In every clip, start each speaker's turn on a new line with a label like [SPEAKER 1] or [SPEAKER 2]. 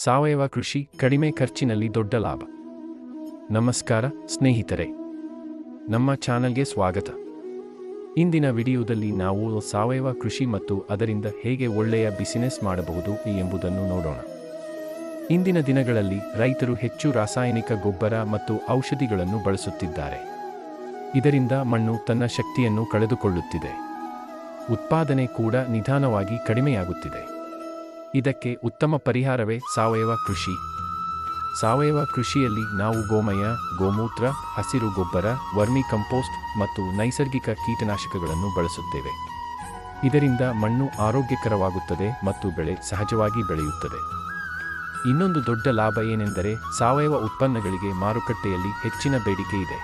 [SPEAKER 1] ಸಾವಯವ ಕೃಷಿ ಕಡಿಮೆ ಖರ್ಚಿನಲ್ಲಿ ದೊಡ್ಡ ಲಾಭ. ನಮಸ್ಕಾರ ಸ್ನೇಹಿತರೆ, ನಮ್ಮ ಚಾನಲ್ಗೆ ಸ್ವಾಗತ. ಇಂದಿನ ವಿಡಿಯೋದಲ್ಲಿ ನಾವು ಸಾವಯವ ಕೃಷಿ ಮತ್ತು ಅದರಿಂದ ಹೇಗೆ ಒಳ್ಳೆಯ ಬಿಸಿನೆಸ್ ಮಾಡಬಹುದು ಎಂಬುದನ್ನು ನೋಡೋಣ. ಇಂದಿನ ದಿನಗಳಲ್ಲಿ ರೈತರು ಹೆಚ್ಚು ರಾಸಾಯನಿಕ ಗೊಬ್ಬರ ಮತ್ತು ಔಷಧಿಗಳನ್ನು ಬಳಸುತ್ತಿದ್ದಾರೆ. ಇದರಿಂದ ಮಣ್ಣು ತನ್ನ ಶಕ್ತಿಯನ್ನು ಕಳೆದುಕೊಳ್ಳುತ್ತಿದೆ. ಉತ್ಪಾದನೆ ಕೂಡ ನಿಧಾನವಾಗಿ ಕಡಿಮೆಯಾಗುತ್ತಿದೆ. ಇದಕ್ಕೆ ಉತ್ತಮ ಪರಿಹಾರವೇ ಸಾವಯವ ಕೃಷಿ. ಸಾವಯವ ಕೃಷಿಯಲ್ಲಿ ನಾವು ಗೋಮಯ, ಗೋಮೂತ್ರ, ಹಸಿರು ಗೊಬ್ಬರ, ವರ್ಮಿ ಕಂಪೋಸ್ಟ್ ಮತ್ತು ನೈಸರ್ಗಿಕ ಕೀಟನಾಶಕಗಳನ್ನು ಬಳಸುತ್ತೇವೆ. ಇದರಿಂದ ಮಣ್ಣು ಆರೋಗ್ಯಕರವಾಗುತ್ತದೆ ಮತ್ತು ಬೆಳೆ ಸಹಜವಾಗಿ ಬೆಳೆಯುತ್ತದೆ. ಇನ್ನೊಂದು ದೊಡ್ಡ ಲಾಭ ಏನೆಂದರೆ ಸಾವಯವ ಉತ್ಪನ್ನಗಳಿಗೆ ಮಾರುಕಟ್ಟೆಯಲ್ಲಿ ಹೆಚ್ಚಿನ ಬೇಡಿಕೆ ಇದೆ.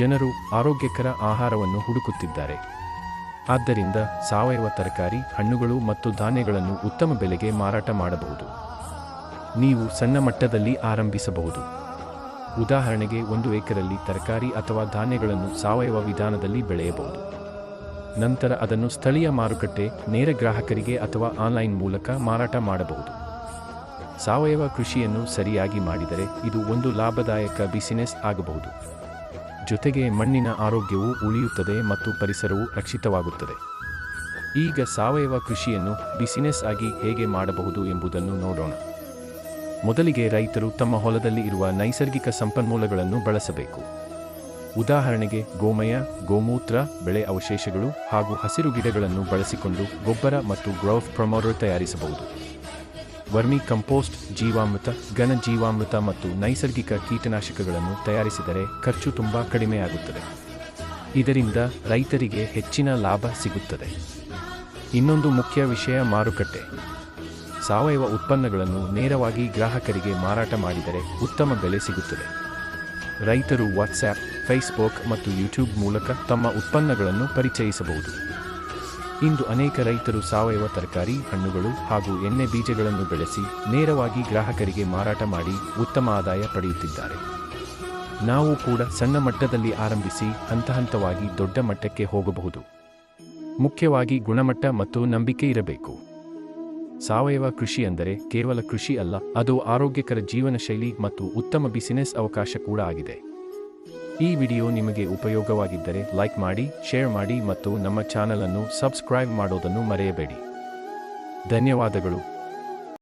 [SPEAKER 1] ಜನರು ಆರೋಗ್ಯಕರ ಆಹಾರವನ್ನು ಹುಡುಕುತ್ತಿದ್ದಾರೆ. ಆದ್ದರಿಂದ ಸಾವಯವ ತರಕಾರಿ, ಹಣ್ಣುಗಳು ಮತ್ತು ಧಾನ್ಯಗಳನ್ನು ಉತ್ತಮ ಬೆಲೆಗೆ ಮಾರಾಟ ಮಾಡಬಹುದು. ನೀವು ಸಣ್ಣ ಮಟ್ಟದಲ್ಲಿ ಆರಂಭಿಸಬಹುದು. ಉದಾಹರಣೆಗೆ 1 ಎಕರೆಯಲ್ಲಿ ತರಕಾರಿ ಅಥವಾ ಧಾನ್ಯಗಳನ್ನು ಸಾವಯವ ವಿಧಾನದಲ್ಲಿ ಬೆಳೆಯಬಹುದು. ನಂತರ ಅದನ್ನು ಸ್ಥಳೀಯ ಮಾರುಕಟ್ಟೆ, ನೇರ ಗ್ರಾಹಕರಿಗೆ ಅಥವಾ ಆನ್ಲೈನ್ ಮೂಲಕ ಮಾರಾಟ ಮಾಡಬಹುದು. ಸಾವಯವ ಕೃಷಿಯನ್ನು ಸರಿಯಾಗಿ ಮಾಡಿದರೆ ಇದು ಒಂದು ಲಾಭದಾಯಕ ಬಿಸಿನೆಸ್ ಆಗಬಹುದು. ಜೊತೆಗೆ ಮಣ್ಣಿನ ಆರೋಗ್ಯವು ಉಳಿಯುತ್ತದೆ ಮತ್ತು ಪರಿಸರವು ರಕ್ಷಿತವಾಗುತ್ತದೆ. ಈಗ ಸಾವಯವ ಕೃಷಿಯನ್ನು ಬಿಸಿನೆಸ್ ಆಗಿ ಹೇಗೆ ಮಾಡಬಹುದು ಎಂಬುದನ್ನು ನೋಡೋಣ. ಮೊದಲಿಗೆ ರೈತರು ತಮ್ಮ ಹೊಲದಲ್ಲಿ ಇರುವ ನೈಸರ್ಗಿಕ ಸಂಪನ್ಮೂಲಗಳನ್ನು ಬಳಸಬೇಕು. ಉದಾಹರಣೆಗೆ ಗೋಮಯ, ಗೋಮೂತ್ರ, ಬೆಳೆ ಅವಶೇಷಗಳು ಹಾಗೂ ಹಸಿರು ಗಿಡಗಳನ್ನು ಬಳಸಿಕೊಂಡು ಗೊಬ್ಬರ ಮತ್ತು ಗ್ರೋತ್ ಪ್ರಮೋಟರ್ ತಯಾರಿಸಬಹುದು. ವರ್ಮಿ ಕಂಪೋಸ್ಟ್, ಜೀವಾಮೃತ, ಘನ ಜೀವಾಮೃತ ಮತ್ತು ನೈಸರ್ಗಿಕ ಕೀಟನಾಶಕಗಳನ್ನು ತಯಾರಿಸಿದರೆ ಖರ್ಚು ತುಂಬಾ ಕಡಿಮೆಯಾಗುತ್ತದೆ. ಇದರಿಂದ ರೈತರಿಗೆ ಹೆಚ್ಚಿನ ಲಾಭ ಸಿಗುತ್ತದೆ. ಇನ್ನೊಂದು ಮುಖ್ಯ ವಿಷಯ ಮಾರುಕಟ್ಟೆ. ಸಾವಯವ ಉತ್ಪನ್ನಗಳನ್ನು ನೇರವಾಗಿ ಗ್ರಾಹಕರಿಗೆ ಮಾರಾಟ ಮಾಡಿದರೆ ಉತ್ತಮ ಬೆಲೆ ಸಿಗುತ್ತದೆ. ರೈತರು ವಾಟ್ಸ್ಆ್ಯಪ್, ಫೇಸ್ಬುಕ್ ಮತ್ತು ಯೂಟ್ಯೂಬ್ ಮೂಲಕ ತಮ್ಮ ಉತ್ಪನ್ನಗಳನ್ನು ಪರಿಚಯಿಸಬಹುದು. ಇಂದು ಅನೇಕ ರೈತರು ಸಾವಯವ ತರಕಾರಿ, ಹಣ್ಣುಗಳು ಹಾಗೂ ಎಣ್ಣೆ ಬೀಜಗಳನ್ನು ಬೆಳೆಸಿ ನೇರವಾಗಿ ಗ್ರಾಹಕರಿಗೆ ಮಾರಾಟ ಮಾಡಿ ಉತ್ತಮ ಆದಾಯ ಪಡೆಯುತ್ತಿದ್ದಾರೆ. ನಾವು ಕೂಡ ಸಣ್ಣ ಮಟ್ಟದಲ್ಲಿ ಆರಂಭಿಸಿ ಹಂತಹಂತವಾಗಿ ದೊಡ್ಡ ಮಟ್ಟಕ್ಕೆ ಹೋಗಬಹುದು. ಮುಖ್ಯವಾಗಿ ಗುಣಮಟ್ಟ ಮತ್ತು ನಂಬಿಕೆ ಇರಬೇಕು. ಸಾವಯವ ಕೃಷಿ ಅಂದರೆ ಕೇವಲ ಕೃಷಿ ಅಲ್ಲ, ಅದು ಆರೋಗ್ಯಕರ ಜೀವನ ಶೈಲಿ ಮತ್ತು ಉತ್ತಮ ಬಿಸಿನೆಸ್ ಅವಕಾಶ ಕೂಡ ಆಗಿದೆ. ಈ ವಿಡಿಯೋ ನಿಮಗೆ ಉಪಯೋಗವಾಗಿದ್ದರೆ ಲೈಕ್ ಮಾಡಿ, ಶೇರ್ ಮಾಡಿ ಮತ್ತು ನಮ್ಮ ಚಾನಲ್ ಅನ್ನು ಸಬ್ಸ್ಕ್ರೈಬ್ ಮಾಡೋದನ್ನು ಮರೆಯಬೇಡಿ. ಧನ್ಯವಾದಗಳು.